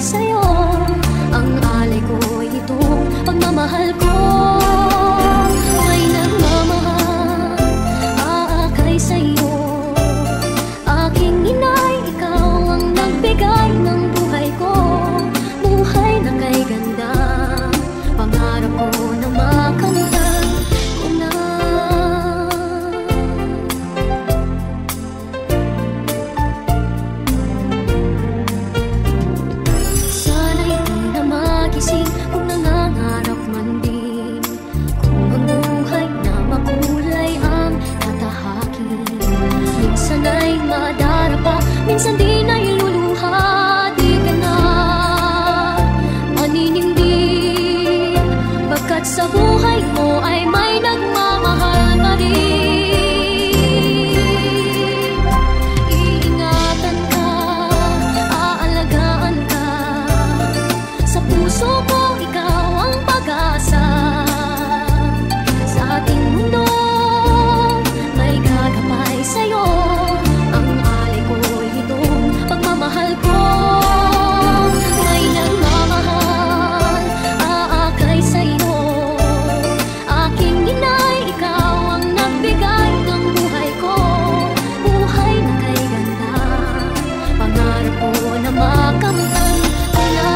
sa'yo. Ang alay ko itong pagmamahal ko. May nagmamahal, aakay sa'yo. Aking inay, ikaw ang nagbigay ng buhay ko. Buhay na kay ganda, pangarap ko na makamtan ko na. Sana'y di na magising kung nangangarap man din, kung ang buhay na makulay ang tatahakin. Minsan ay madarapa, minsan di na iluluha. Di ka na maninindig, bagkat sa buhay mo ay may nagmamahal pa rin. Iingatan ka, aalagaan ka. Sa puso ko, ikaw ang pag-asa. Sa ating mundo, may gagabay sa'yo. Ang alay ko itong pagmamahal ko. May nagmamahal, aakay sa'yo. Aking inay, ikaw ang nagbigay ng buhay ko. Buhay na kay ganda, pangarap ko na makamtan ko na.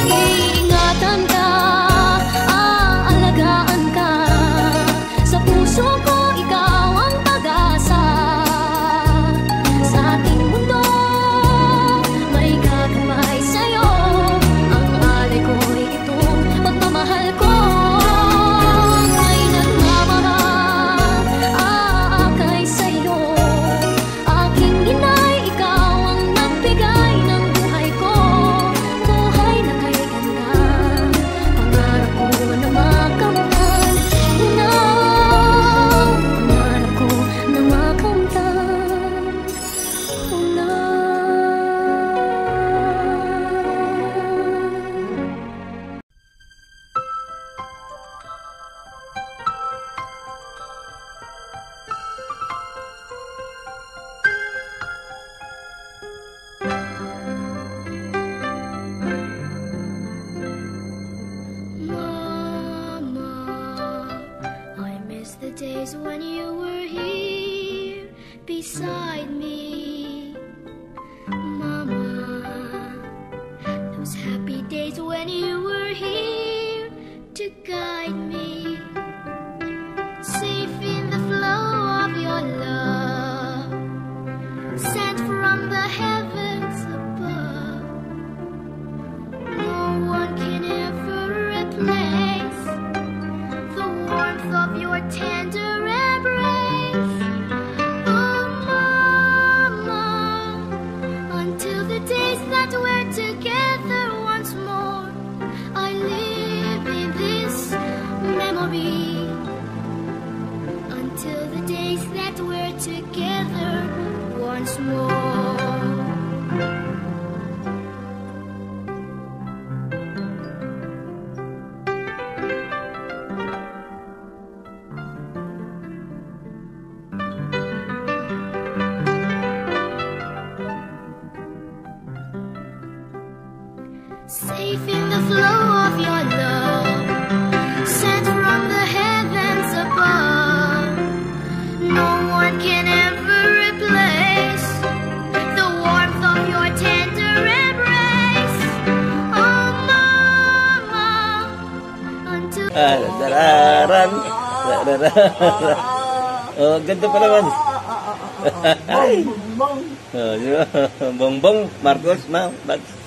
Iingatan ka, aalagaan ka. Sa puso ko, ikaw ang pag-asa. Sa ating mundo, may gagabay sa'yo. Ang alay ko itong pagmamahal ko. May nagmamahal, aakay sa'yo. Aking inay, ikaw ang nagbigay ng buhay ko. Buhay na kay ganda, pangarap ko na makamtan ko na. Pangarap ko na makamtan ko na. Mama, I miss the days when you were here beside me. Mama, those happy days when you were here to guide me. Safe in the flow of your love, sent from the heavens above. No one can ever replace the warmth of your tender embrace. Oh, Mama, until the days that we're together once more, I live in this memory. Until the days that we're together once more. Safe in the flow of your love, sent from the heavens above. No one can ever replace the warmth of your tender embrace. Oh, Mama, until Dararan. Oh, ganda pa naman. Ay. Oh, di ba? Bongbong, Marcos, Bags.